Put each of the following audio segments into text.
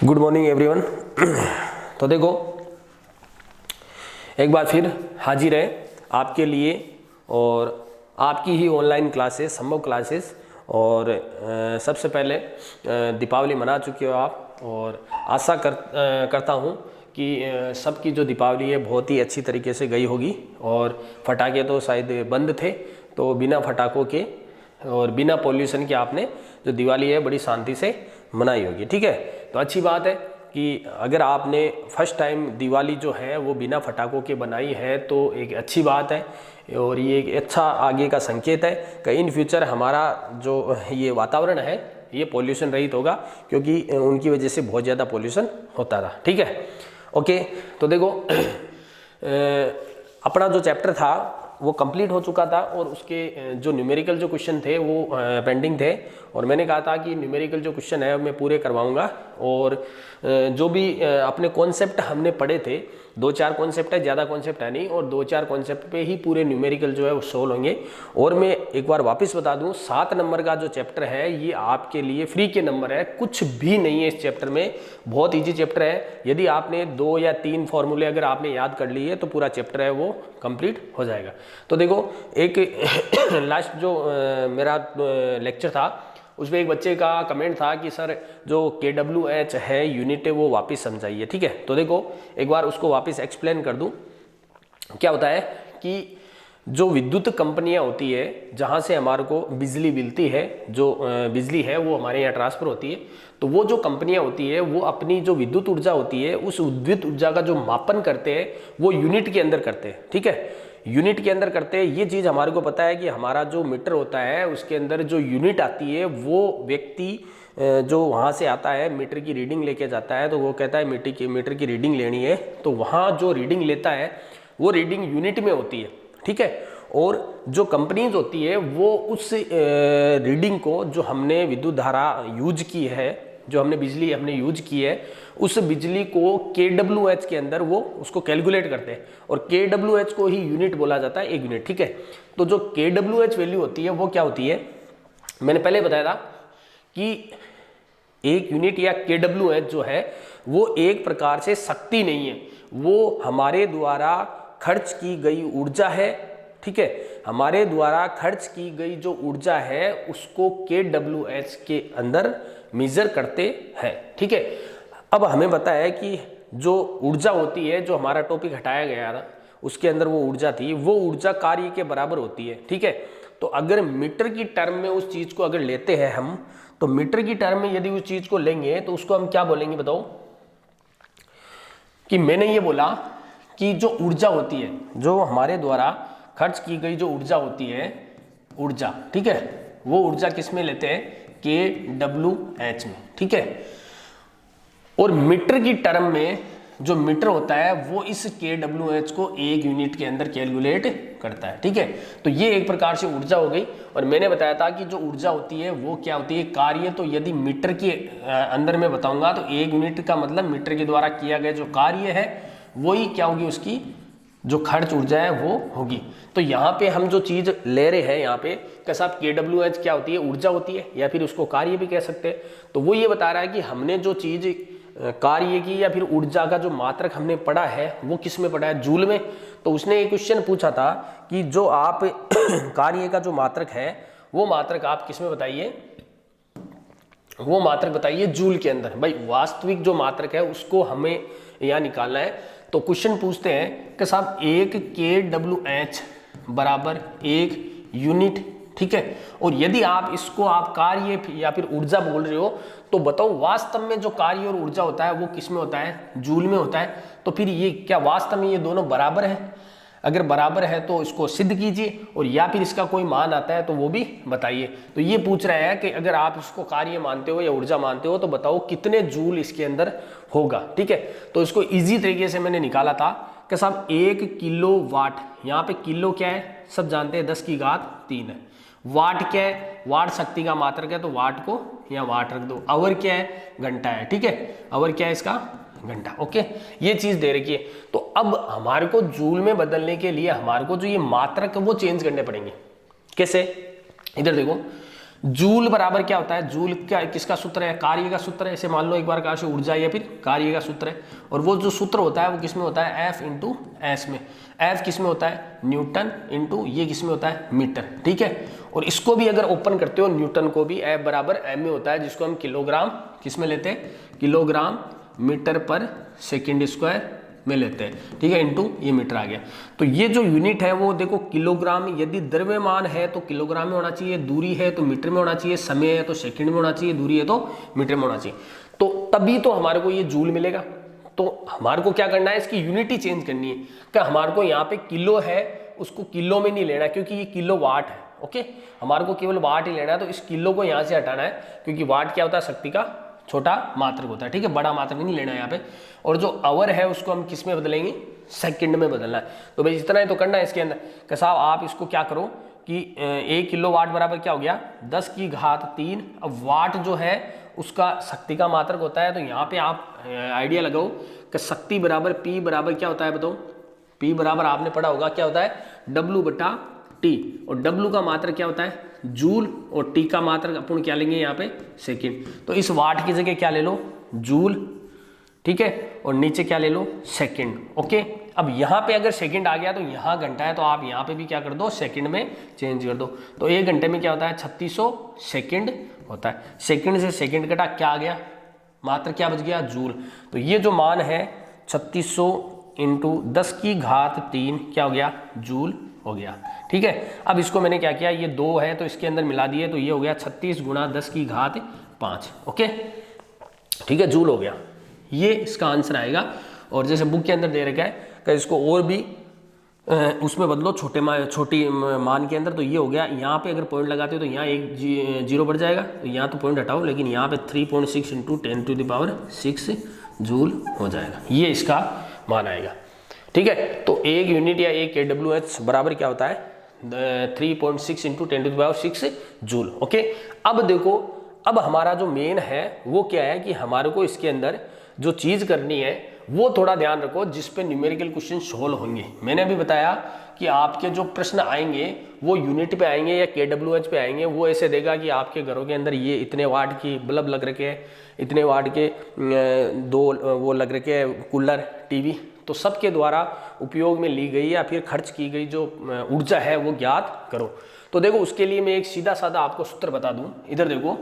Good morning everyone. तो देखो एक बार फिर हाजिर है आपके लिए और आपकी ही ऑनलाइन क्लासेस, संभव क्लासेस। और सबसे पहले दीपावली मना चुके हो आप और आशा करता हूँ कि सबकी जो दीपावली है बहुत ही अच्छी तरीके से गई होगी। और फटाके तो शायद बंद थे, तो बिना फटाकों के और बिना पोल्यूशन के आपने जो दिवाली है बड़ी शांति से मनाई होगी। ठीक है, तो अच्छी बात है कि अगर आपने फर्स्ट टाइम दिवाली जो है वो बिना फटाकों के बनाई है तो एक अच्छी बात है और ये एक अच्छा आगे का संकेत है कि इन फ्यूचर हमारा जो ये वातावरण है ये पोल्यूशन रहित होगा, क्योंकि उनकी वजह से बहुत ज़्यादा पोल्यूशन होता था। ठीक है, ओके। तो देखो अपना जो चैप्टर था वो कंप्लीट हो चुका था और उसके जो न्यूमेरिकल जो क्वेश्चन थे वो पेंडिंग थे और मैंने कहा था कि न्यूमेरिकल जो क्वेश्चन है मैं पूरे करवाऊंगा। और जो भी अपने कॉन्सेप्ट हमने पढ़े थे, 2-4 कॉन्सेप्ट है, ज़्यादा कॉन्सेप्ट है नहीं, और 2-4 कॉन्सेप्ट पे ही पूरे न्यूमेरिकल जो है वो सोल्व होंगे। और मैं एक बार वापस बता दूं, 7 नंबर का जो चैप्टर है ये आपके लिए फ्री के नंबर है, कुछ भी नहीं है इस चैप्टर में, बहुत ईजी चैप्टर है। यदि आपने 2 या 3 फॉर्मूले अगर आपने याद कर लिए तो पूरा चैप्टर है वो कंप्लीट हो जाएगा। तो देखो एक लास्ट जो मेरा लेक्चर था उसमें एक बच्चे का कमेंट था कि सर जो KWH है यूनिट है वो वापस समझाइए। ठीक है, तो देखो एक बार उसको वापस एक्सप्लेन कर दूं। क्या होता है कि जो विद्युत कंपनियां होती है जहां से हमारे को बिजली मिलती है, जो बिजली है वो हमारे यहाँ ट्रांसफर होती है, तो वो जो कंपनियां होती है वो अपनी जो विद्युत ऊर्जा होती है उस विद्युत ऊर्जा का जो मापन करते हैं वो यूनिट के अंदर करते हैं। ठीक है, यूनिट के अंदर करते हैं। ये चीज़ हमारे को पता है कि हमारा जो मीटर होता है उसके अंदर जो यूनिट आती है वो व्यक्ति जो वहाँ से आता है मीटर की रीडिंग लेके जाता है, तो वो कहता है मीटर की रीडिंग लेनी है, तो वहाँ जो रीडिंग लेता है वो रीडिंग यूनिट में होती है। ठीक है, और जो कंपनीज होती है वो उस रीडिंग को जो हमने विद्युत धारा यूज की है, जो हमने बिजली हमने यूज की है, उस बिजली को KWH के अंदर वो उसको कैलकुलेट करते हैं और KWH को ही यूनिट बोला जाता है, एक यूनिट। ठीक है, तो जो KWH वैल्यू होती है वो क्या होती है, मैंने पहले बताया था कि एक यूनिट या KWH जो है वो एक प्रकार से शक्ति नहीं है, वो हमारे द्वारा खर्च की गई ऊर्जा है। ठीक है, हमारे द्वारा खर्च की गई जो ऊर्जा है उसको KWH के अंदर मेजर करते हैं। ठीक है, अब हमें पता है कि जो ऊर्जा होती है, जो हमारा टॉपिक हटाया गया था उसके अंदर वो ऊर्जा थी, वो ऊर्जा कार्य के बराबर होती है। ठीक है, तो अगर मीटर की टर्म में उस चीज को अगर लेते हैं हम, तो मीटर की टर्म में यदि उस चीज को लेंगे तो उसको हम क्या बोलेंगे बताओ। कि मैंने ये बोला कि जो ऊर्जा होती है, जो हमारे द्वारा खर्च की गई जो ऊर्जा होती है, ऊर्जा, ठीक है, वो ऊर्जा किस में लेते हैं, KWH में। ठीक है, और मीटर की टर्म में जो मीटर होता है वो इस KWH को एक यूनिट के अंदर कैलकुलेट करता है। ठीक है, तो ये एक प्रकार से ऊर्जा हो गई। और मैंने बताया था कि जो ऊर्जा होती है वो क्या होती है, कार्य। तो यदि मीटर के अंदर में बताऊंगा तो एक यूनिट का मतलब मीटर के द्वारा किया गया जो कार्य है वही क्या होगी, उसकी जो खर्च ऊर्जा है वो होगी। तो यहाँ पे हम जो चीज ले रहे हैं यहाँ पे कि साहब KWH क्या होती है, ऊर्जा होती है, या फिर उसको कार्य भी कह सकते हैं। तो वो ये बता रहा है कि हमने जो चीज कार्य की या फिर ऊर्जा का जो मात्रक हमने पढ़ा है वो किस में पढ़ा है, जूल में। तो उसने एक क्वेश्चन पूछा था कि जो आप कार्य का जो मात्रक है वो मात्रक आप किस में बताइए, वो मात्रक बताइए जूल के अंदर। भाई वास्तविक जो मात्रक है उसको हमें यहाँ निकालना है। तो क्वेश्चन पूछते हैं कि साहब एक KWH बराबर एक यूनिट। ठीक है, और यदि आप इसको आप कार्य या फिर ऊर्जा बोल रहे हो तो बताओ वास्तव में जो कार्य और ऊर्जा होता है वो किस में होता है, जूल में होता है। तो फिर ये क्या वास्तव में ये दोनों बराबर है? अगर बराबर है तो इसको सिद्ध कीजिए, और या फिर इसका कोई मान आता है तो वो भी बताइए। तो ये पूछ रहा है कि अगर आप इसको कार्य मानते हो या ऊर्जा मानते हो तो बताओ कितने जूल इसके अंदर होगा। ठीक है, तो इसको इजी तरीके से मैंने निकाला था कि साहब 1 किलोवाट, यहाँ पे किलो क्या है सब जानते हैं, 10 की घात 3 है। वाट क्या है, वाट शक्ति का मात्रक है, तो वाट को यहाँ वाट रख दो। आवर क्या है, घंटा है। ठीक है, आवर क्या है इसका, घंटा। ओके, ये चीज दे रखी है। तो अब हमारे को जूल में बदलने के लिए हमारे को जो ये मात्रक है वो चेंज करने पड़ेंगे। कैसे, इधर देखो, जूल बराबर क्या होता है, जूल क्या किसका सूत्र है, कार्य का सूत्र है। इसे मान लो एक बार कहा ऊर्जा या फिर कार्य का सूत्र है। और वो जो सूत्र होता है वो किस में होता है, F इंटू एस में। F किस में होता है, न्यूटन इंटू ये किस में होता है, मीटर। ठीक है, और इसको भी अगर ओपन करते हो न्यूटन को भी F बराबर M में होता है, जिसको हम किलोग्राम किस में लेते हैं, किलोग्राम मीटर पर सेकेंड स्क्वायर में लेते हैं। ठीक है, इंटू ये मीटर आ गया। तो ये जो यूनिट है वो देखो किलोग्राम, यदि द्रव्यमान है तो किलोग्राम में होना चाहिए, दूरी है तो मीटर में होना चाहिए, समय है तो सेकंड में होना चाहिए, दूरी है तो मीटर में होना चाहिए। तो तभी तो हमारे को ये जूल मिलेगा। तो हमारे को क्या करना है, इसकी यूनिट ही चेंज करनी है। क्या हमारे को यहाँ पे किलो है उसको किलो में नहीं लेना, क्योंकि ये किलो वाट है। ओके, हमारे को केवल वाट ही लेना है। तो इस किलो को यहाँ से हटाना है, क्योंकि वाट क्या होता है, शक्ति का छोटा मात्रक होता है। ठीक है, बड़ा मात्रक नहीं लेना है यहाँ पे। और जो आवर है उसको हम किस में बदलेंगे, सेकंड में बदलना है। तो भाई इतना ही तो करना है इसके अंदर कि साहब आप इसको क्या करो कि 1 किलो वाट बराबर क्या हो गया, 10 की घात 3। अब वाट जो है उसका शक्ति का मात्रक होता है। तो यहाँ पे आप आइडिया लगाओ कि शक्ति बराबर P बराबर क्या होता है, बताओ। P बराबर आपने पढ़ा होगा क्या होता है, W बटा T। और W का मात्रक क्या होता है, जूल। और T का मात्रक अपन क्या लेंगे यहाँ पे, सेकेंड। तो इस वाट की जगह क्या ले लो, जूल। ठीक है, और नीचे क्या ले लो, सेकेंड। ओके, अब यहाँ पे अगर सेकेंड आ गया तो यहाँ घंटा है, तो आप यहाँ पे भी क्या कर दो, सेकेंड में चेंज कर दो। तो 1 घंटे में क्या होता है, 3600 सेकेंड होता है। सेकेंड से सेकेंड कटा, क्या आ गया, मात्र क्या बच गया, जूल। तो ये जो मान है 3600 इंटू 10 की घात 3 क्या हो गया, जूल हो गया। ठीक है, अब इसको मैंने क्या किया, ये 2 है तो इसके अंदर मिला दिए, तो ये हो गया 36 गुणा 10 की घात 5। ओके, ठीक है, जूल हो गया। ये इसका आंसर आएगा। और जैसे बुक के अंदर दे रखा है कि इसको और भी उसमें बदलो, छोटी मान के अंदर। तो ये हो गया, यहाँ पे अगर पॉइंट लगाते हो तो यहाँ एक जीरो बढ़ जाएगा, तो यहाँ तो पॉइंट हटाओ, लेकिन यहाँ पे 3.6 इंटू 10⁻6 जूल हो जाएगा। ये इसका मान आएगा। ठीक है, तो एक यूनिट या एक kWh बराबर क्या होता है, 3.6 इंटू 10⁻6 जूल। ओके, अब देखो, अब हमारा जो मेन है वो क्या है कि हमारे को इसके अंदर जो चीज़ करनी है वो थोड़ा ध्यान रखो, जिस पे न्यूमेरिकल क्वेश्चन सोल्व होंगे। मैंने अभी बताया कि आपके जो प्रश्न आएंगे वो यूनिट पे आएंगे या kWh पे आएंगे। वो ऐसे देगा कि आपके घरों के अंदर ये इतने वाट की बल्ब लग रखे हैं, इतने वाट के 2 वो लग रखे हैं कूलर, टीवी। तो सबके द्वारा उपयोग में ली गई या फिर खर्च की गई जो ऊर्जा है वो ज्ञात करो। तो देखो, उसके लिए मैं एक सीधा साधा आपको सूत्र बता दूं। इधर देखो,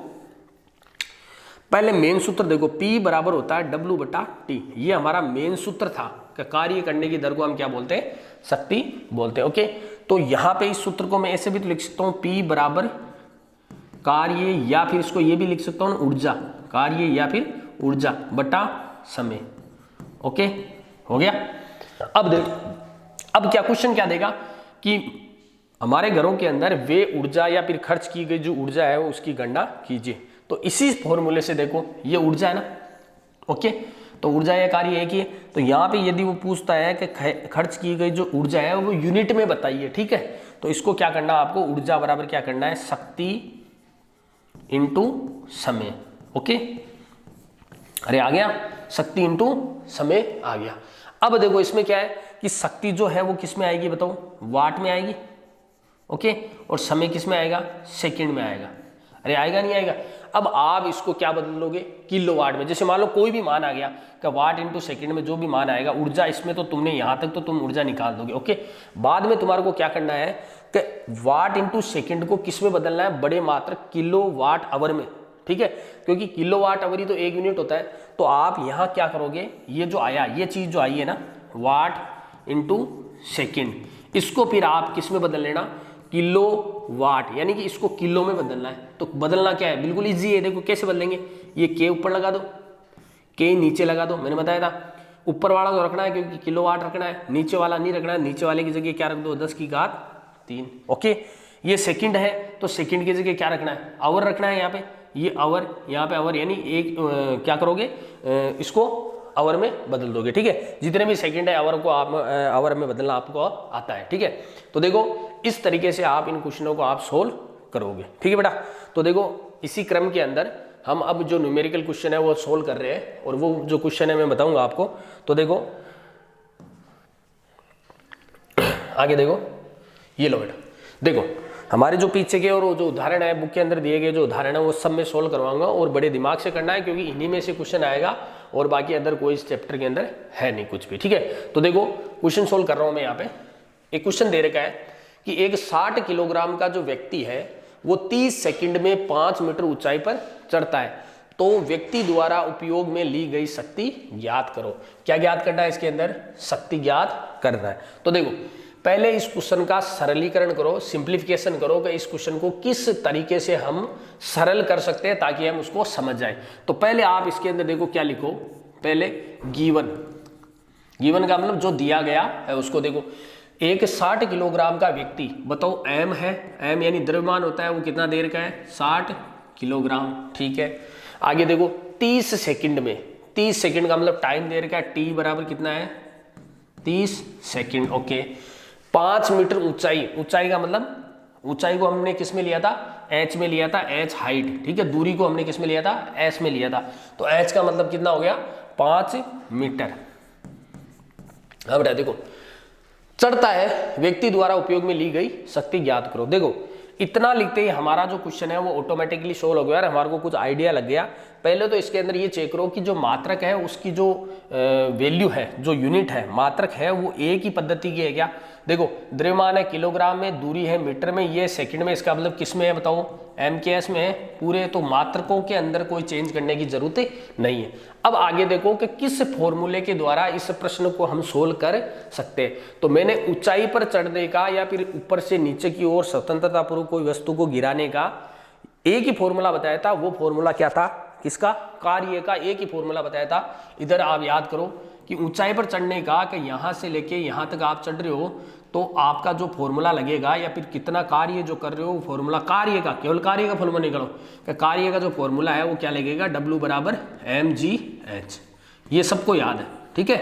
पहले मेन सूत्र देखो, P बराबर होता है W बटा T। ये हमारा मेन सूत्र था कि कार्य करने की दर को हम क्या बोलते हैं, शक्ति बोलते हैं। ओके, तो यहाँ पे इस सूत्र को मैं ऐसे भी तो लिख सकता हूँ, P बराबर कार्य, या फिर इसको ये भी लिख सकता हूँ ऊर्जा, कार्य या फिर ऊर्जा बटा समय। ओके, हो गया। अब देख, अब क्या क्वेश्चन क्या देगा कि हमारे घरों के अंदर वे ऊर्जा या फिर खर्च की गई जो ऊर्जा है उसकी गणना कीजिए। तो इसी फॉर्मूले से देखो, ये ऊर्जा है ना। ओके, तो ऊर्जा या कार्य एक ही है। तो यहाँ पे यदि वो पूछता है कि खर्च की गई जो ऊर्जा है वो यूनिट में बताइए। ठीक है, तो इसको क्या करना है आपको, ऊर्जा बराबर क्या करना है, शक्ति इंटू समय। ओके, अरे आ गया, शक्ति इंटू समय आ गया। अब देखो इसमें क्या है कि शक्ति जो है वो किस में आएगी बताओ, वाट में आएगी। ओके, और समय किस में आएगा, सेकंड में आएगा। अरे आएगा नहीं आएगा। अब आप इसको क्या बदल लोगे, किलोवाट में। जैसे मान लो कोई भी मान आ गया कि वाट इंटू सेकेंड में जो भी मान आएगा, ऊर्जा इसमें तो तुमने यहाँ तक तो तुम ऊर्जा निकाल दोगे। ओके, बाद में तुम्हारे को क्या करना है कि वाट इंटू सेकेंड को किस में बदलना है, बड़े मात्रक किलो वाट आवर में। ठीक है, क्योंकि किलो वाट आवर ही तो एक यूनिट होता है। तो आप यहाँ क्या करोगे, ये जो आया, ये चीज जो आई है ना, वाट इंटू सेकेंड, इसको फिर आप किस में बदल लेना, किलो वाट, यानी कि इसको किलो में बदलना है। तो बदलना क्या है, बिल्कुल इजी है। देखो कैसे बदलेंगे, ये के ऊपर लगा दो, के नीचे लगा दो। मैंने बताया था ऊपर वाला तो रखना है क्योंकि किलो वाट रखना है, नीचे वाला नहीं रखना है। नीचे वाले की जगह क्या रख दो, 10 की घात 3। ओके, ये सेकंड है तो सेकंड की जगह क्या रखना है, आवर रखना है। यहाँ पे ये आवर, यहाँ पे आवर, यानी एक क्या करोगे, इसको आवर में बदल दोगे। ठीक है, जितने भी सेकंड है आवर को आप आवर में बदलना आपको आता है। ठीक है, तो देखो इस तरीके से आप इन क्वेश्चनों को आप सोल्व करोगे। ठीक है बेटा, तो देखो इसी क्रम के अंदर हम अब जो न्यूमेरिकल क्वेश्चन है वो सोल्व कर रहे हैं, और वो जो क्वेश्चन है मैं बताऊंगा आपको। तो देखो आगे देखो, ये लो बेटा, देखो हमारे जो पीछे के और जो उदाहरण है बुक के अंदर दिए गए जो उदाहरण है वो सब मैं सोल्व करवाऊंगा और बड़े दिमाग से करना है, क्योंकि इन्हीं में से क्वेश्चन आएगा और बाकी अदर कोई इस चैप्टर के अंदर है नहीं कुछ भी। ठीक है, तो देखो क्वेश्चन सोल्व कर रहा हूं मैं। यहाँ पे एक क्वेश्चन दे रखा है कि एक 60 किलोग्राम का जो व्यक्ति है वो 30 सेकंड में 5 मीटर ऊंचाई पर चढ़ता है, तो व्यक्ति द्वारा उपयोग में ली गई शक्ति ज्ञात करो। क्या ज्ञात करना है इसके अंदर? शक्ति ज्ञात करना है। तो देखो पहले इस क्वेश्चन का सरलीकरण करो, सिंप्लीफिकेशन करो कि इस क्वेश्चन को किस तरीके से हम सरल कर सकते हैं ताकि हम उसको समझ जाएं। तो पहले आप इसके अंदर देखो क्या लिखो, पहले गिवन का मतलब जो दिया गया है उसको देखो। एक 60 किलोग्राम का व्यक्ति, बताओ एम है, एम यानी द्रव्यमान होता है, वो कितना देर का है? 60 किलोग्राम। ठीक है, आगे देखो 30 सेकंड में, 30 सेकंड का मतलब टाइम देर का, टी बराबर कितना है? 30 सेकंड। ओके, 5 मीटर ऊंचाई, ऊंचाई का मतलब ऊंचाई को हमने किस में लिया था? एच में लिया था, एच हाइट। ठीक है, दूरी को हमने किस में लिया था? एस में लिया था। तो एच का मतलब कितना हो गया? 5 मीटर। अब बेटा देखो, चढ़ता है व्यक्ति द्वारा उपयोग में ली गई शक्ति ज्ञात करो। देखो इतना लिखते ही हमारा जो क्वेश्चन है वो ऑटोमेटिकली सोल्व हो गया और हमारे को कुछ आइडिया लग गया। पहले तो इसके अंदर ये चेक करो कि जो मात्रक है उसकी जो वैल्यू है, जो यूनिट है, मात्रक है, वो एक ही पद्धति की है क्या? देखो द्रव्यमान है किलोग्राम में, दूरी है मीटर में, ये सेकंड में, इसका मतलब किस में है बताओ? एम के एस में है पूरे। तो मात्रकों के अंदर कोई चेंज करने की जरूरत नहीं है। अब आगे देखो कि किस फॉर्मूले के द्वारा इस प्रश्न को हम सोल्व कर सकते हैं। तो मैंने ऊंचाई पर चढ़ने का या फिर ऊपर से नीचे की ओर स्वतंत्रता पूर्वक कोई वस्तु को गिराने का एक ही फॉर्मूला बताया था। वो फॉर्मूला क्या था? किसका? कार्य का एक ही फॉर्मूला बताया था। इधर आप याद करो कि ऊंचाई पर चढ़ने का कि यहां से लेके यहां तक आप चढ़ रहे हो तो आपका जो फॉर्मूला लगेगा या फिर कितना कार्य जो कर रहे हो फॉर्मूला कार्य का, केवल कार्य का फॉर्मूला निकालो कि कार्य का जो फॉर्मूला है वो क्या लगेगा? W बराबर mgh। ये सबको याद है। ठीक है,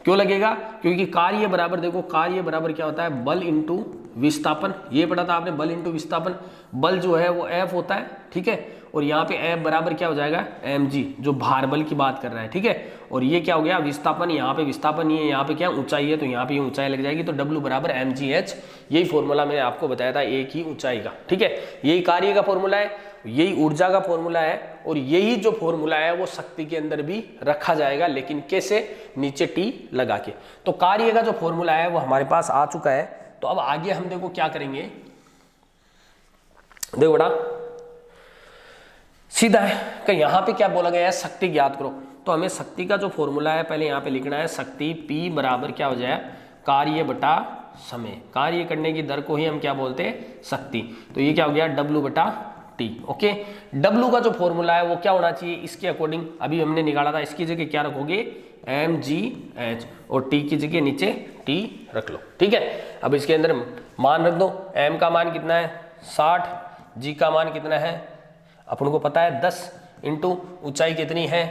क्यों लगेगा? क्योंकि कार्य बराबर, देखो कार्य बराबर क्या होता है? बल इंटू विस्थापन। ये पढ़ा था आपने, बल इंटू विस्थापन। बल जो है वो F होता है। ठीक है, और यहाँ पे F बराबर क्या हो जाएगा? mg, जो भार बल की बात कर रहा है। ठीक है, और ये क्या हो गया? विस्थापन। यहाँ पे विस्थापन नहीं है, यहाँ पे क्या ऊंचाई है, तो यहाँ पे ऊंचाई लग जाएगी। तो W बराबर mgh, यही फॉर्मूला मैंने आपको बताया था, एक ही ऊंचाई का। ठीक है, यही कार्य का फॉर्मूला है, यही ऊर्जा का फॉर्मूला है, और यही जो फॉर्मूला है वो शक्ति के अंदर भी रखा जाएगा, लेकिन कैसे? नीचे टी लगा के। तो कार्य का जो फॉर्मूला है वो हमारे पास आ चुका है। तो अब आगे हम देखो क्या करेंगे। देखो बेटा सीधा है कि यहाँ पे क्या बोला गया है? शक्ति ज्ञात करो। तो हमें शक्ति का जो फॉर्मूला है पहले यहाँ पे लिखना है। शक्ति P बराबर क्या हो जाए? कार्य बटा समय। कार्य करने की दर को ही हम क्या बोलते हैं? शक्ति। तो ये क्या हो गया? W बटा T। ओके, W का जो फॉर्मूला है वो क्या होना चाहिए? इसके अकॉर्डिंग अभी हमने निकाला था, इसकी जगह क्या रखोगे? mgh, और T की जगह नीचे T रख लो। ठीक है, अब इसके अंदर मान रख दो। m का मान कितना है? 60। g का मान कितना है? अपन को पता है 10, इंटू ऊंचाई कितनी है?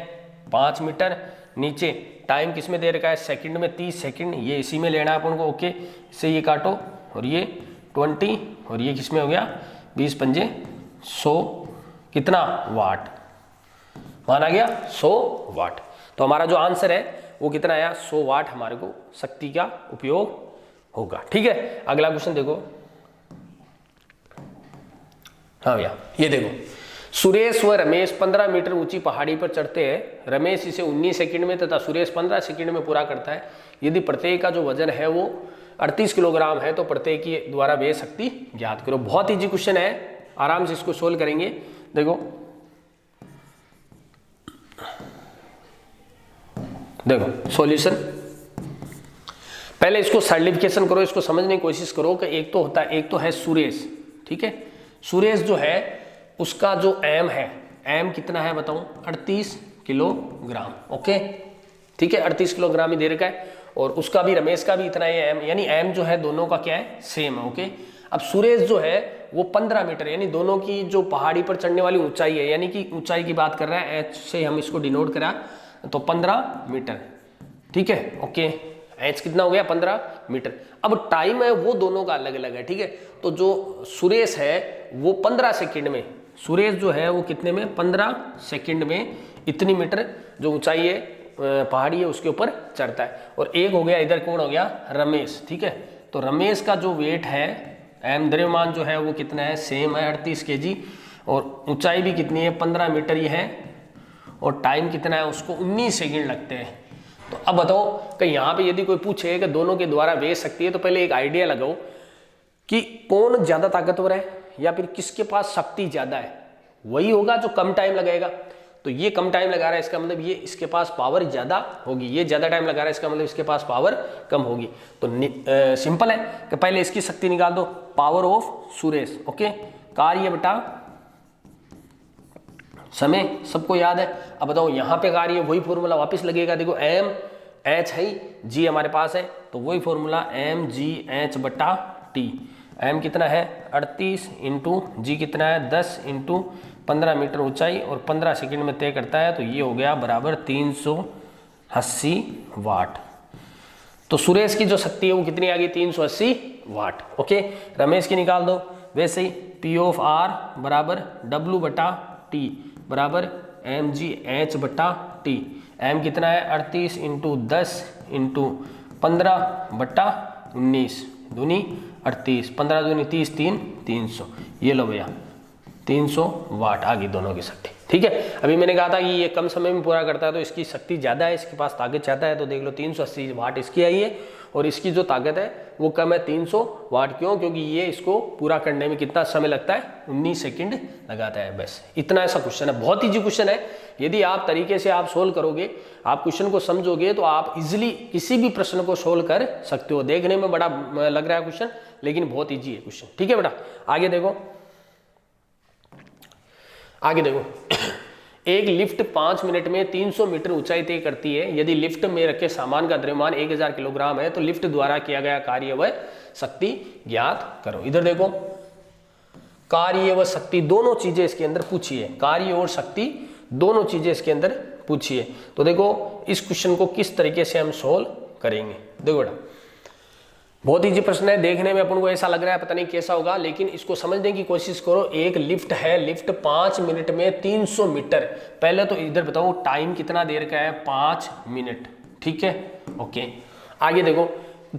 5 मीटर। नीचे टाइम किस में दे रखा है? सेकंड में, 30 सेकंड, ये इसी में लेना है अपन को। ओके, इससे ये काटो और ये 20, और ये किस में हो गया? 20 पंजे 100, कितना? वाट। मान आ गया 100 वाट। तो हमारा जो आंसर है वो कितना आया? 100 वाट हमारे को शक्ति का उपयोग होगा। ठीक है, अगला क्वेश्चन देखो। हाँ भैया, ये देखो, सुरेश व रमेश 15 मीटर ऊंची पहाड़ी पर चढ़ते हैं। रमेश इसे 19 सेकंड में तथा सुरेश 15 सेकंड में पूरा करता है। यदि प्रत्येक का जो वजन है वो 38 किलोग्राम है तो प्रत्येक की द्वारा व्यय शक्ति ज्ञात करो। बहुत इजी क्वेश्चन है, आराम से इसको सोल्व करेंगे। देखो देखो सॉल्यूशन, पहले इसको सरलीफिकेशन करो, इसको समझने की कोशिश करो कि एक तो होता है, एक तो है सुरेश। ठीक है, सुरेश जो है उसका जो m है, m कितना है बताऊं? 38 किलोग्राम। ओके, ठीक है, 38 किलोग्राम ही दे रखा है, और उसका भी, रमेश का भी इतना ही m, यानी m जो है दोनों का क्या है? सेम है। ओके, अब सुरेश जो है वो 15 मीटर, यानी दोनों की जो पहाड़ी पर चढ़ने वाली ऊंचाई है, यानी कि ऊंचाई की बात कर रहा है, h से हम इसको डिनोट करा तो 15 मीटर। ठीक है, ओके, एच कितना हो गया? 15 मीटर। अब टाइम है वो दोनों का अलग अलग है। ठीक है, तो जो सुरेश है वो 15 सेकंड में, सुरेश जो है वो कितने में? 15 सेकंड में इतनी मीटर जो ऊंचाई है पहाड़ी है उसके ऊपर चढ़ता है। और एक हो गया इधर, कौन हो गया? रमेश। ठीक है, तो रमेश का जो वेट है एम द्रव्यमान जो है वो कितना है, सेम है 38 kg, और ऊंचाई भी कितनी है 15 मीटर ही है, और टाइम कितना है उसको 19 सेकंड लगते हैं। तो अब बताओ कि यहाँ पे यदि कोई पूछे कि दोनों के द्वारा वे शक्ति है, तो पहले एक आइडिया लगाओ कि कौन ज्यादा ताकतवर है या फिर किसके पास शक्ति ज्यादा है, वही होगा जो कम टाइम लगाएगा। तो ये कम टाइम लगा रहा है, इसका मतलब ये इसके पास पावर ज्यादा होगी, ये ज्यादा टाइम लगा रहा है, इसका मतलब इसके पास पावर कम होगी। तो सिंपल है कि पहले इसकी शक्ति निकाल दो, पावर ऑफ सुरेश, ओके, कार्य बटा समय, सबको याद है। अब बताओ यहाँ पे कार्य वही फॉर्मूला वापस लगेगा, देखो एम एच है, जी हमारे पास है, तो वही फॉर्मूला एम जी एच बटा टी। एम कितना है 38 इंटू जी कितना है 10 इंटू 15 मीटर ऊंचाई और 15 सेकंड में तय करता है, तो ये हो गया बराबर 380 वाट। तो सुरेश की जो शक्ति है वो कितनी आ गई 380 वाट, ओके। रमेश की निकाल दो, वैसे ही पी ऑफ आर बराबर डब्ल्यू बटा टी बराबर एम जी एच बटा टी। एम कितना है 38 इंटू 10 इंटू 15 बटा 19 दूनी 38, 15 दूनी 30, 300। ये लो भैया 300 वाट आ गई दोनों की शक्ति, ठीक है। अभी मैंने कहा था कि ये कम समय में पूरा करता है, तो इसकी शक्ति ज़्यादा है, इसके पास ताकत ज़्यादा है, तो देख लो 380 वाट इसकी आई है, और इसकी जो ताकत है वो कम है 300 वाट। क्यों? क्योंकि ये इसको पूरा करने में कितना समय लगता है 19 सेकंड लगाता है, बस इतना। ऐसा क्वेश्चन है, बहुत ईजी क्वेश्चन है। यदि आप तरीके से आप सोल्व करोगे, आप क्वेश्चन को समझोगे, तो आप इजिली किसी भी प्रश्न को सोल्व कर सकते हो। देखने में बड़ा लग रहा है क्वेश्चन, लेकिन बहुत ईजी है क्वेश्चन, ठीक है बेटा। आगे देखो, आगे देखो एक लिफ्ट 5 मिनट में 300 मीटर ऊंचाई तय करती है। यदि लिफ्ट में रखे सामान का द्रव्यमान 1000 किलोग्राम है, तो लिफ्ट द्वारा किया गया कार्य व शक्ति ज्ञात करो। इधर देखो, कार्य व शक्ति दोनों चीजें इसके अंदर पूछी है, कार्य और शक्ति दोनों चीजें इसके अंदर पूछी है। तो देखो इस क्वेश्चन को किस तरीके से हम सोल्व करेंगे। देखो बेटा, बहुत ईजी प्रश्न है, देखने में अपन को ऐसा लग रहा है पता नहीं कैसा होगा, लेकिन इसको समझने की कोशिश करो। एक लिफ्ट है, लिफ्ट 5 मिनट में 300 मीटर। पहले तो इधर बताओ टाइम कितना देर का है 5 मिनट, ठीक है, ओके। आगे देखो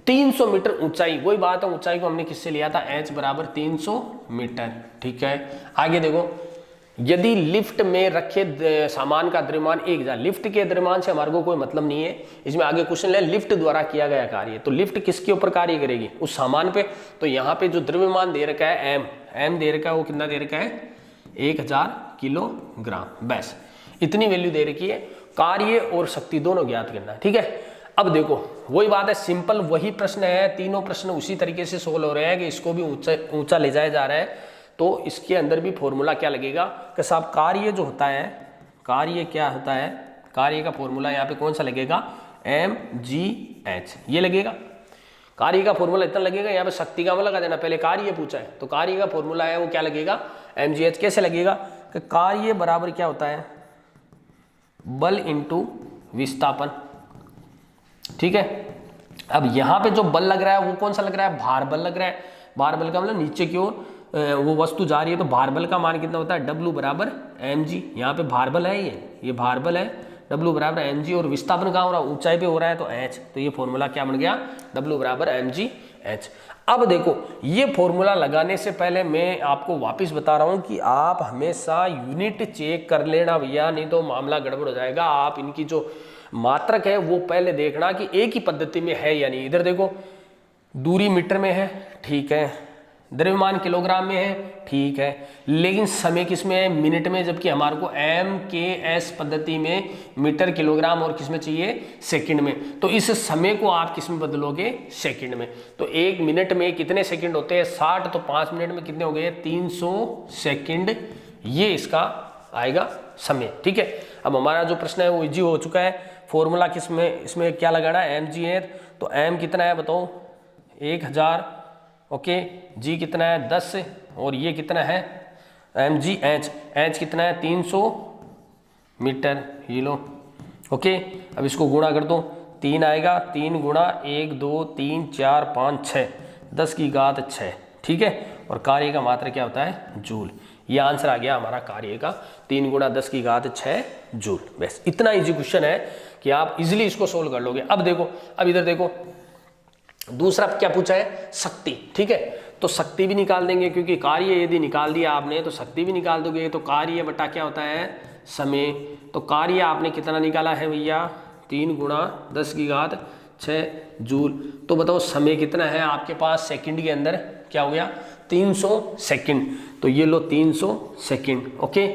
300 मीटर ऊंचाई, वही बात है, ऊंचाई को हमने किससे लिया था h बराबर 300 मीटर, ठीक है। आगे देखो, यदि लिफ्ट में रखे सामान का द्रव्यमान 1000, लिफ्ट के द्रव्यमान से हमारे को कोई मतलब नहीं है। इसमें आगे क्वेश्चन है लिफ्ट द्वारा किया गया कार्य, तो लिफ्ट किसके ऊपर कार्य करेगी, उस सामान पे। तो यहाँ पे जो द्रव्यमान दे रखा है एम दे रखा है, वो कितना दे रखा है 1000 किलोग्राम, बस इतनी वैल्यू दे रखी है। कार्य और शक्ति दोनों ज्ञात करना है, ठीक है। अब देखो वही बात है, सिंपल वही प्रश्न है, तीनों प्रश्न उसी तरीके से सोल्व हो रहे हैं कि इसको भी ऊंचा ले जाया जा रहा है। तो इसके अंदर भी फॉर्मूला क्या लगेगा कि साहब कार्य जो होता है, कार्य क्या होता है, कार्य का फॉर्मूला यहाँ पे कौन सा लगेगा mgh, ये लगेगा। कार्य का फॉर्मूला इतना लगेगा, यहाँ पे शक्ति का लगा देना, पहले कार्य पूछा है तो कार्य का फॉर्मूला है वो क्या लगेगा mgh। कैसे लगेगा कि कार्य बराबर क्या होता है बल इंटू विस्थापन, ठीक है। अब यहाँ पे जो बल लग रहा है वो कौन सा लग रहा है, भार बल लग रहा है। भार बल का मतलब नीचे की ओर वो वस्तु जा रही है, तो भार बल का मान कितना होता है W बराबर mg। यहाँ पे भार बल है, ये भार बल है, W बराबर mg, और विस्थापन कहाँ हो रहा है ऊंचाई पे हो रहा है, तो h। तो ये फॉर्मूला क्या बन गया W बराबर mg h। अब देखो ये फॉर्मूला लगाने से पहले मैं आपको वापस बता रहा हूँ कि आप हमेशा यूनिट चेक कर लेना भैया, नहीं तो मामला गड़बड़ हो जाएगा। आप इनकी जो मात्रक है वो पहले देखना कि एक ही पद्धति में है या नहीं। इधर देखो दूरी मीटर में है, ठीक है, द्रव्यमान किलोग्राम में है, ठीक है, लेकिन समय किस में है मिनट में, जबकि हमारे को MKS पद्धति में मीटर किलोग्राम और किस में चाहिए सेकंड में। तो इस समय को आप किस में बदलोगे सेकंड में। तो 1 मिनट में कितने सेकंड होते हैं 60, तो 5 मिनट में कितने हो गए 300 सेकंड, ये इसका आएगा समय, ठीक है। अब हमारा जो प्रश्न है वो इजी हो चुका है। फॉर्मूला किस में, इसमें क्या लगाना है mg है, तो m कितना है बताओ 1000, ओके, g कितना है 10, और ये कितना है mgh, h कितना है 300 मीटर, ये लो, ओके। अब इसको गुणा कर दो, 3 आएगा, 3 गुणा 1 2 3 4 5 6, 10 की घात 6, ठीक है। और कार्य का मात्रा क्या होता है जूल। ये आंसर आ गया हमारा कार्य का, 3 गुणा 10 की घात 6 जूल। बस इतना इजी क्वेश्चन है कि आप इजीली इसको सोल्व कर लोगे। अब देखो, अब इधर देखो दूसरा क्या पूछा है शक्ति, ठीक है। तो शक्ति भी निकाल देंगे, क्योंकि कार्य यदि निकाल दिया आपने तो शक्ति भी निकाल दोगे। तो कार्य बटा क्या होता है, समय। तो कार्य आपने कितना निकाला है भैया, 3 गुणा 10 की घात 6 जूल। तो बताओ समय कितना है आपके पास सेकंड के अंदर, क्या हो गया 300 सेकंड। तो ये लो 300 सेकंड। ओके,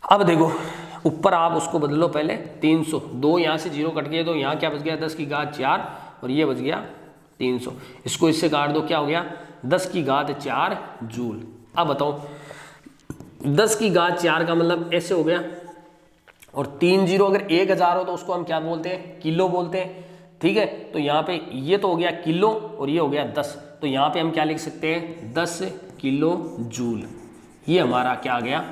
अब देखो ऊपर आप उसको बदलो पहले 300, 2 यहाँ से 0 कट गए तो यहाँ क्या बच गया 10 की घात 4 और ये बच गया 300। इसको इससे काट दो, क्या हो गया 10 की घात 4 जूल। अब बताओ 10 की घात 4 का मतलब ऐसे हो गया, और 3 0 अगर 1000 हो तो उसको हम क्या बोलते हैं, किलो बोलते हैं। ठीक है, तो यहाँ पे ये तो हो गया किलो और ये हो गया 10, तो यहाँ पे हम क्या लिख सकते हैं 10 किलो जूल। ये हमारा क्या आ गया,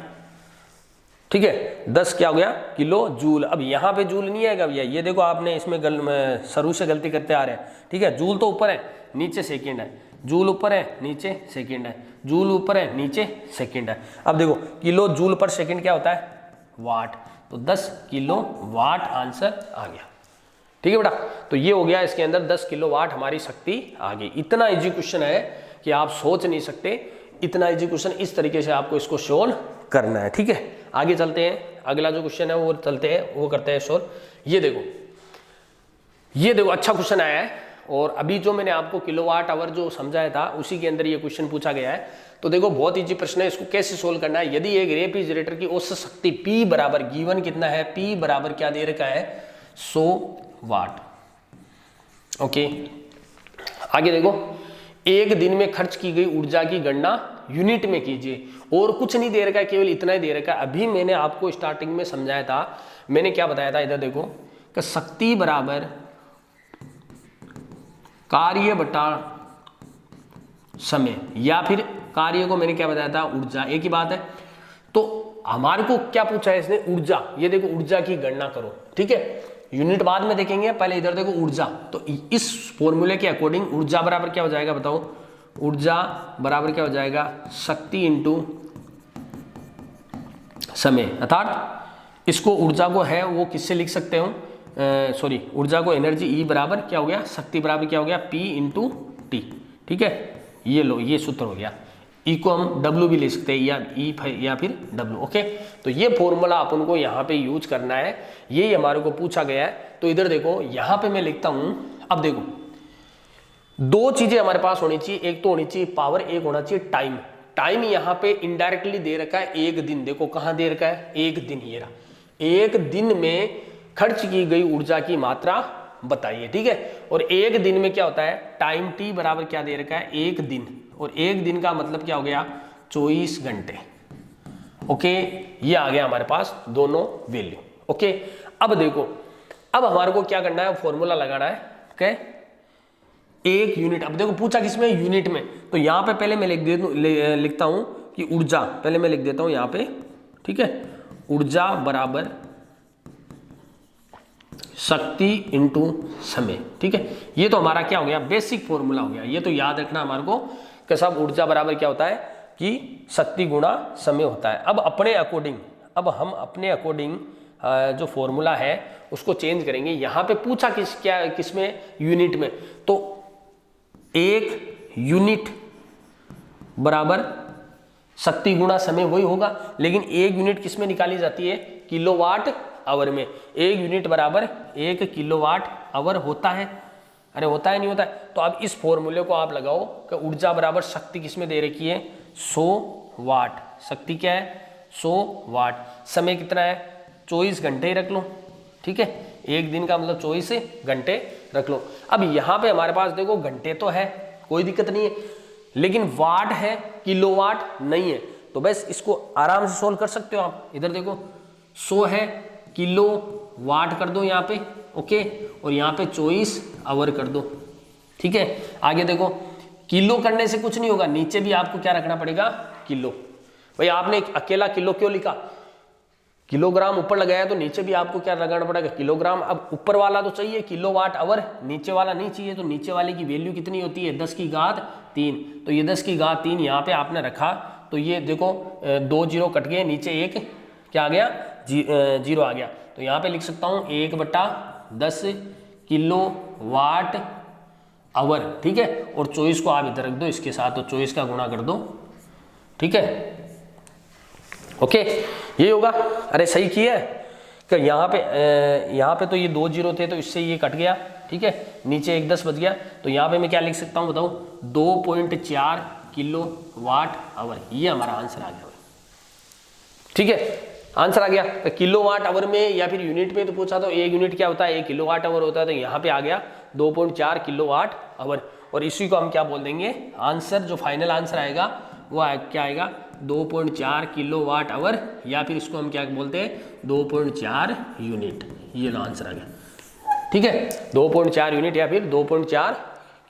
ठीक है 10 क्या हो गया किलो जूल। अब यहाँ पे जूल नहीं आएगा भैया, ये देखो आपने इसमें शुरू से गलती करते आ रहे हैं। ठीक है, जूल तो ऊपर है नीचे सेकंड है, जूल ऊपर है नीचे सेकंड है, जूल ऊपर है नीचे सेकंड है। अब देखो किलो जूल पर सेकंड क्या होता है, वाट। तो 10 किलो वाट आंसर आ गया। ठीक है बेटा, तो ये हो गया इसके अंदर 10 किलो वाट हमारी शक्ति आ गई। इतना इजी क्वेश्चन है कि आप सोच नहीं सकते, इतना इजी क्वेश्चन इस तरीके से आपको इसको सोल्व करना है। ठीक है, आगे चलते हैं, अगला जो क्वेश्चन है वो चलते हैं, वो करते हैं सोल्व। ये देखो अच्छा क्वेश्चन आया है, और अभी जो मैंने आपको किलोवाट आवर जो समझाया था उसी के अंदर ये क्वेश्चन पूछा गया है। तो देखो बहुत इजी प्रश्न है, इसको कैसे सोल्व करना है। यदि एक रेफ्रिजरेटर की औसत शक्ति P बराबर गिवन कितना है, P बराबर क्या दे रखा है 100 वाट। ओके, आगे देखो एक दिन में खर्च की गई ऊर्जा की गणना यूनिट में कीजिए, और कुछ नहीं दे रखा है, केवल इतना ही दे रखा है। अभी मैंने आपको स्टार्टिंग में समझाया था, मैंने क्या बताया था, इधर देखो कि शक्ति बराबर कार्य बटा समय, या फिर कार्य को मैंने क्या बताया था ऊर्जा, एक ही बात है। तो हमारे को क्या पूछा है इसने, ऊर्जा। ये देखो ऊर्जा की गणना करो। ठीक है, यूनिट बाद में देखेंगे, पहले इधर देखो ऊर्जा। तो इस फॉर्मूले के अकॉर्डिंग ऊर्जा बराबर क्या हो जाएगा बताओ, ऊर्जा बराबर क्या हो जाएगा शक्ति इंटू समय। अर्थात इसको ऊर्जा को है वो किससे लिख सकते हो, सॉरी ऊर्जा को एनर्जी E बराबर क्या हो गया, शक्ति बराबर क्या हो गया P इंटू टी। ठीक है, ये लो ये सूत्र हो गया। E को हम W भी ले सकते हैं, या E या फिर W। ओके, तो ये फॉर्मूला अपन को यहाँ पे यूज करना है, ये हमारे को पूछा गया है। तो इधर देखो यहाँ पे मैं लिखता हूँ। अब देखो दो चीजें हमारे पास होनी चाहिए, एक तो होनी चाहिए पावर, एक होना चाहिए टाइम। टाइम यहाँ पे इनडायरेक्टली दे रखा है एक दिन, देखो कहाँ दे रखा है एक दिन, ये रहा। एक दिन में खर्च की गई ऊर्जा की मात्रा बताइए। ठीक है, और एक दिन में क्या होता है टाइम T बराबर क्या दे रखा है एक दिन, और एक दिन का मतलब क्या हो गया 24 घंटे। ओके, ये आ गया हमारे पास दोनों वैल्यू। ओके, अब देखो अब हमारे को क्या करना है, फॉर्मूला लगाना है। ओके, एक यूनिट। अब देखो पूछा किसमें, यूनिट में। तो यहां पे पहले मैं लिखता हूं कि ऊर्जा, पहले मैं लिख देता हूं यहां पे। ठीक है, ऊर्जा बराबर शक्ति इंटू समय। ठीक है, ये तो हमारा क्या हो गया बेसिक फॉर्मूला हो गया। ये तो याद रखना हमारे को कि साहब ऊर्जा बराबर क्या होता है कि शक्ति गुणा समय होता है। अब हम अपने अकॉर्डिंग जो फॉर्मूला है उसको चेंज करेंगे। यहां पे पूछा किसमें, यूनिट में। तो एक यूनिट बराबर शक्ति गुणा समय वही होगा, लेकिन एक यूनिट किसमें निकाली जाती है किलोवाट आवर में। एक यूनिट बराबर 1 किलोवाट आवर होता है। अरे होता है नहीं होता है। तो अब इस फॉर्मूले को आप लगाओ कि ऊर्जा बराबर शक्ति किसमें दे रखी है 100 वाट। शक्ति क्या है 100 वाट। समय कितना है 24 घंटे ही रख लो। ठीक है, एक दिन का मतलब 24 घंटे रख लो। अब यहाँ पे हमारे पास देखो घंटे तो है, कोई दिक्कत नहीं है, लेकिन वाट है किलोवाट नहीं है। तो बस इसको आराम से सोल्व कर सकते हो आप। इधर देखो 100 है, किलो वाट कर दो यहाँ पे। ओके, और यहाँ पे 24 आवर कर दो। ठीक है, आगे देखो किलो करने से कुछ नहीं होगा, नीचे भी आपको क्या रखना पड़ेगा किलो। भाई आपने अकेला किलो क्यों लिखा, किलोग्राम ऊपर लगाया तो नीचे भी आपको क्या लगाना पड़ेगा किलोग्राम। अब ऊपर वाला तो चाहिए किलोवाट आवर, नीचे वाला नहीं चाहिए। तो नीचे वाले की वैल्यू कितनी होती है 10 की घात 3। तो ये 10 की घात 3 यहाँ पे आपने रखा। तो ये देखो 2 जीरो कट गए, नीचे एक क्या आ गया जीरो आ गया। तो यहाँ पे लिख सकता हूँ 1/10 किलो वाट आवर, ठीक है। और 24 को आप इधर रख दो इसके साथ, तो 24 का गुणा कर दो, ठीक है, ओके, ये होगा। अरे सही किया है कि यहाँ पे तो ये 2 जीरो थे तो इससे ये कट गया, ठीक है, नीचे एक 10 बच गया, तो यहाँ पे मैं क्या लिख सकता हूँ बताओ, 2.4 किलो वाट आवर, ये हमारा आंसर आ गया, ठीक है, आंसर आ गया। तो किलो वाट आवर में या फिर यूनिट में तो पूछा तो 1 यूनिट क्या होता है, 1 किलो वाट आवर होता है, तो यहाँ पे आ गया 2.4 किलो वाट आवर, और इसी को हम क्या बोल देंगे, आंसर जो फाइनल आंसर आएगा वो क्या आएगा, 2.4 किलो वाट आवर, या फिर इसको हम क्या बोलते हैं, 2.4 यूनिट, ये लो आंसर आ गया, ठीक है, 2.4 यूनिट या फिर 2.4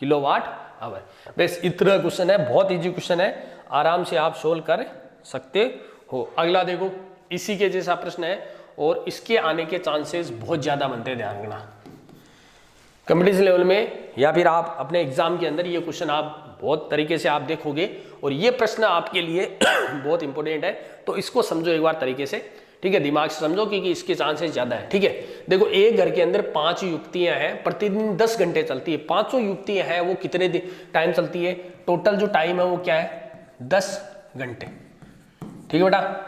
किलो वाट आवर। बस इतना क्वेश्चन है, बहुत इजी क्वेश्चन है, आराम से आप सोल्व कर सकते हो। अगला देखो, इसी के जैसा प्रश्न है और इसके आने के चांसेस बहुत ज्यादा बनते हैं, ध्यान रखना। कंपटीशन लेवल में या फिर आप अपने एग्जाम के अंदर ये क्वेश्चन आप बहुत तरीके से आप देखोगे, और ये प्रश्न आपके लिए बहुत इंपॉर्टेंट है, तो इसको समझो एक बार तरीके से, ठीक है, दिमाग से समझो, क्योंकि इसके चांसेस ज्यादा है, ठीक है। देखो, एक घर के अंदर 5 युक्तियां हैं, प्रतिदिन 10 घंटे चलती है, 500 युक्तियां हैं, वो कितने टाइम चलती है, टोटल जो टाइम है वो क्या है, 10 घंटे, ठीक है बेटा।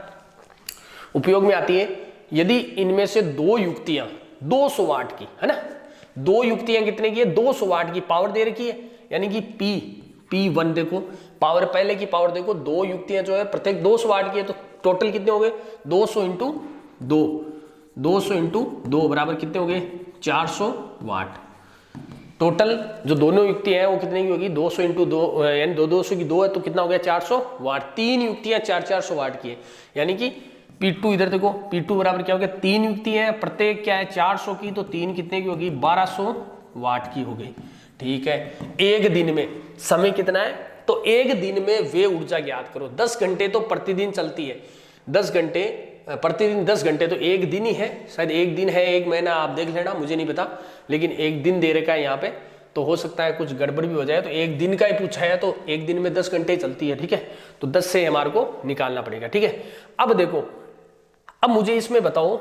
उपयोग में आती है यदि इनमें से 2 युक्तियां 200 वाट की है ना, 2 युक्तियां कितने की है, 200 वाट की पावर दे रखी है, यानी कि P1 देखो, पावर पहले की पावर देखो, 2 युक्तियां जो है प्रत्येक 200 वाट की है, तो टोटल कितने हो गए, 200 इंटू 2 बराबर कितने हो गए, 400 वाट। टोटल जो दोनों युक्तियां हैं वो कितने की होगी, 200 इंटू 2, यानी 200 की 2 है, तो कितना हो गया, 400 वाट। 3 युक्तियां 400 वाट की है, यानी कि P2 इधर देखो, P2 बराबर क्या हो गया, 3 युक्तियां हैं, प्रत्येक क्या है 400 की, तो 3 कितने की होगी, 1200 वाट की हो गई, ठीक है। एक दिन में समय कितना है, तो एक दिन में वे ऊर्जा ज्ञात करो। 10 घंटे तो प्रतिदिन चलती है, 10 घंटे प्रतिदिन 10 घंटे तो एक दिन ही है, शायद एक दिन है, एक महीना, आप देख लेना, मुझे नहीं पता, लेकिन एक दिन दे रखा है यहाँ पे, तो हो सकता है कुछ गड़बड़ भी हो जाए, तो एक दिन का ही पूछा है, तो एक दिन में 10 घंटे चलती है, ठीक है, तो 10 से हमारे को निकालना पड़ेगा, ठीक है। अब देखो, अब मुझे इसमें बताओ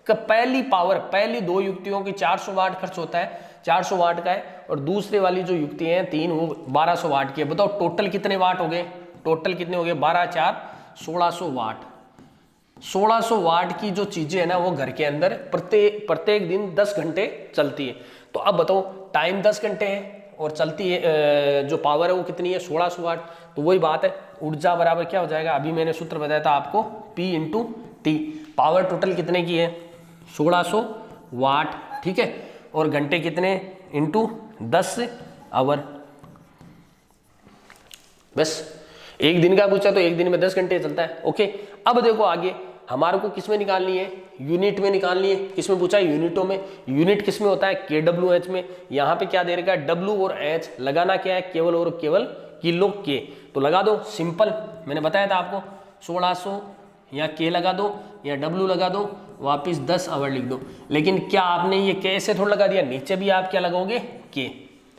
कि पहली 2 युक्तियों की 400 वाट खर्च होता है, 400 वाट का है, और दूसरे वाली जो युक्तियां हैं 3 वो 1200 वाट की है। बताओ टोटल कितने वाट हो गए, टोटल कितने हो गए, 12 4 1600 वाट। 1600 वाट की जो चीजें है ना, वो घर के अंदर प्रत्येक दिन 10 घंटे चलती है। तो अब बताओ, टाइम 10 घंटे है और चलती है जो पावर है वो कितनी है, 1600 वाट। तो वही बात है, ऊर्जा बराबर क्या हो जाएगा, अभी मैंने सूत्र बताया था आपको, P into T. Power total कितने की है, 1600 वाट, ठीक है, और घंटे कितने, इंटू 10 आवर। बस एक दिन का पूछा तो एक दिन में 10 घंटे चलता है, ओके। अब देखो आगे हमारे को किस में निकालनी है, यूनिट में निकालनी है। किस में पूछा है, यूनिटों में। यूनिट किस में होता है, kWh में। यहाँ पे क्या दे रखा है, W और H, लगाना क्या है, केवल और केवल किलो के। तो लगा दो, सिंपल, मैंने बताया था आपको, 1600 या के लगा दो या W लगा दो, वापिस 10 आवर लिख दो। लेकिन क्या आपने ये के से थोड़ा लगा दिया, नीचे भी आप क्या लगाओगे, के।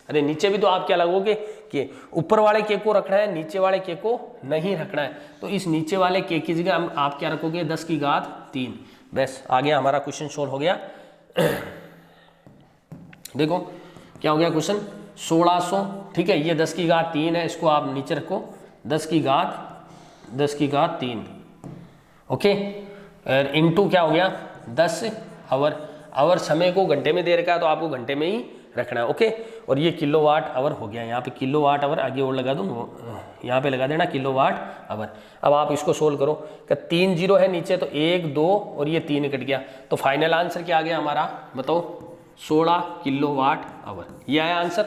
अरे नीचे भी तो आप क्या लगोगे, के। ऊपर वाले के को रखना है, नीचे वाले के को नहीं रखना है। तो इस नीचे वाले के की जगह आप क्या रखोगे, 10 की घात 3। बस आ गया, हमारा क्वेश्चन सोल्व हो गया। देखो क्या हो गया क्वेश्चन, 1600, ठीक है, ये 10 की घात 3 है, इसको आप नीचे रखो, 10 की घात 3, ओके। इनटू क्या हो गया, 10 आवर। आवर समय को घंटे में दे रखा है, तो आपको घंटे में ही रखना है, ओके। और ये किलोवाट आवर हो गया, यहाँ पे किलोवाट आवर आगे और लगा दूँ, यहाँ पे लगा देना किलोवाट आवर। अब आप इसको सोल्व करो, कि 3 जीरो है नीचे, तो 1 2 और ये 3 कट गया, तो फाइनल आंसर क्या आ गया हमारा, बताओ, 16 किलोवाट आवर। ये आया आंसर।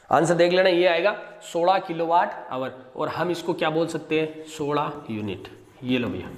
आंसर देख लेना, ये आएगा 16 किलोवाट आवर। और हम इसको क्या बोल सकते हैं, 16 यूनिट। ये लो भैया,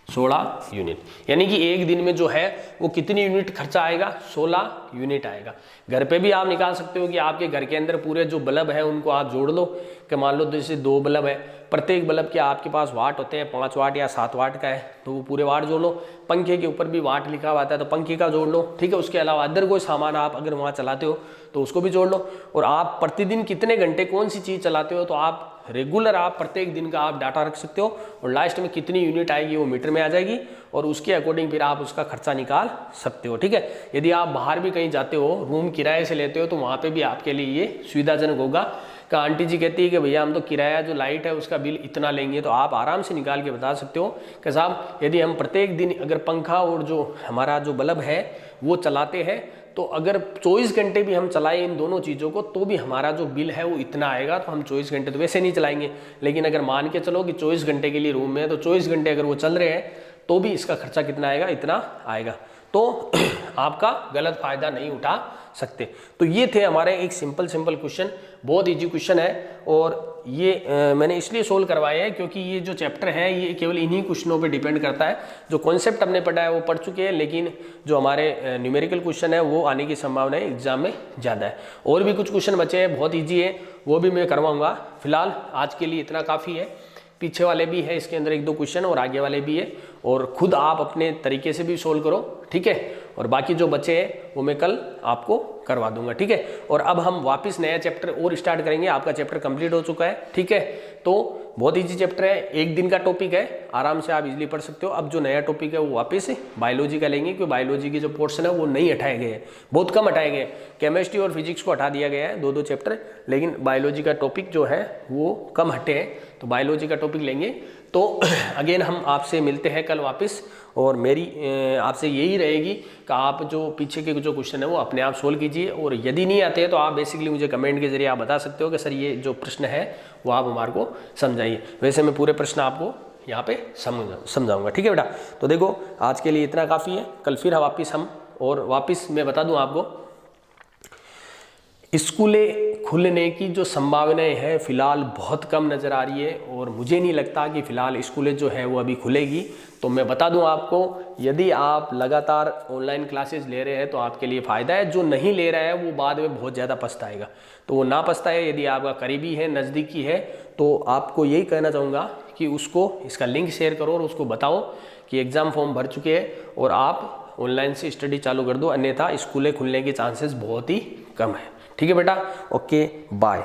16 यूनिट, यानी कि एक दिन में जो है वो कितनी यूनिट खर्चा आएगा, 16 यूनिट आएगा। घर पे भी आप निकाल सकते हो कि आपके घर के अंदर पूरे जो बल्ब है उनको आप जोड़ लो, कि मान लो जैसे 2 बल्ब है, प्रत्येक बल्ब के आपके पास वाट होते हैं, 5 वाट या 7 वाट का है, तो वो पूरे वाट जोड़ लो। पंखे के ऊपर भी वाट लिखा हुआ आता है, तो पंखे का जोड़ लो, ठीक है। उसके अलावा अदर कोई सामान आप अगर वहाँ चलाते हो तो उसको भी जोड़ लो। और आप प्रतिदिन कितने घंटे कौन सी चीज़ चलाते हो, तो आप रेगुलर आप प्रत्येक दिन का आप डाटा रख सकते हो और लास्ट में कितनी यूनिट आएगी वो मीटर में आ जाएगी और उसके अकॉर्डिंग फिर आप उसका खर्चा निकाल सकते हो। ठीक है, यदि आप बाहर भी कहीं जाते हो, रूम किराए से लेते हो, तो वहाँ पे भी आपके लिए ये सुविधाजनक होगा कि आंटी जी कहती है कि भैया हम तो किराया जो लाइट है उसका बिल इतना लेंगे, तो आप आराम से निकाल के बता सकते हो कि साहब यदि हम प्रत्येक दिन अगर पंखा और जो हमारा जो बल्ब है वो चलाते हैं, तो अगर 24 घंटे भी हम चलाएं इन दोनों चीज़ों को तो भी हमारा जो बिल है वो इतना आएगा। तो हम 24 घंटे तो वैसे नहीं चलाएंगे, लेकिन अगर मान के चलो कि 24 घंटे के लिए रूम में है तो 24 घंटे अगर वो चल रहे हैं तो भी इसका खर्चा कितना आएगा, इतना आएगा। तो आपका गलत फायदा नहीं उठा सकते। तो ये थे हमारे एक सिंपल क्वेश्चन, बहुत इजी क्वेश्चन है और ये मैंने इसलिए सोल्व करवाए हैं क्योंकि ये जो चैप्टर है ये केवल इन्हीं क्वेश्चनों पे डिपेंड करता है। जो कॉन्सेप्ट हमने पढ़ा है वो पढ़ चुके हैं, लेकिन जो हमारे न्यूमेरिकल क्वेश्चन है वो आने की संभावना है एग्जाम में ज़्यादा है। और भी कुछ क्वेश्चन बचे हैं, बहुत ईजी है, वो भी मैं करवाऊँगा। फिलहाल आज के लिए इतना काफ़ी है। पीछे वाले भी है इसके अंदर 1-2 क्वेश्चन और आगे वाले भी है, और खुद आप अपने तरीके से भी सोल्व करो। ठीक है, और बाकी जो बचे हैं वो मैं कल आपको करवा दूंगा। ठीक है, और अब हम वापस नया चैप्टर और स्टार्ट करेंगे। आपका चैप्टर कंप्लीट हो चुका है। ठीक है, तो बहुत इजी चैप्टर है, एक दिन का टॉपिक है, आराम से आप इजीली पढ़ सकते हो। अब जो नया टॉपिक है वो वापस बायोलॉजी का लेंगे, क्योंकि बायोलॉजी के जो पोर्शन है वो नहीं हटाए गए हैं, बहुत कम हटाए गए। केमिस्ट्री और फिजिक्स को हटा दिया गया है 2-2 चैप्टर, लेकिन बायोलॉजी का टॉपिक जो है वो कम हटे हैं, तो बायोलॉजी का टॉपिक लेंगे। तो अगेन हम आपसे मिलते हैं कल वापस, और मेरी आपसे यही रहेगी कि आप जो पीछे के जो क्वेश्चन है वो अपने आप सोल्व कीजिए, और यदि नहीं आते हैं तो आप बेसिकली मुझे कमेंट के जरिए आप बता सकते हो कि सर ये जो प्रश्न है वो आप हमारे को समझाइए। वैसे मैं पूरे प्रश्न आपको यहाँ पे समझाऊंगा। ठीक है बेटा, तो देखो आज के लिए इतना काफ़ी है। कल फिर वापस मैं बता दूँ आपको, स्कूलें खुलने की जो संभावनाएं हैं फिलहाल बहुत कम नज़र आ रही है, और मुझे नहीं लगता कि फ़िलहाल स्कूलें जो है वो अभी खुलेगी। तो मैं बता दूं आपको, यदि आप लगातार ऑनलाइन क्लासेस ले रहे हैं तो आपके लिए फ़ायदा है। जो नहीं ले रहा है वो बाद में बहुत ज़्यादा पछताएगा, तो वो ना पछताए। यदि आपका करीबी है, नज़दीकी है, तो आपको यही कहना चाहूँगा कि उसको इसका लिंक शेयर करो और उसको बताओ कि एग्ज़ाम फॉर्म भर चुके हैं और आप ऑनलाइन से स्टडी चालू कर दो, अन्यथा स्कूलें खुलने के चांसेस बहुत ही कम है। ठीक है बेटा, ओके, बाय।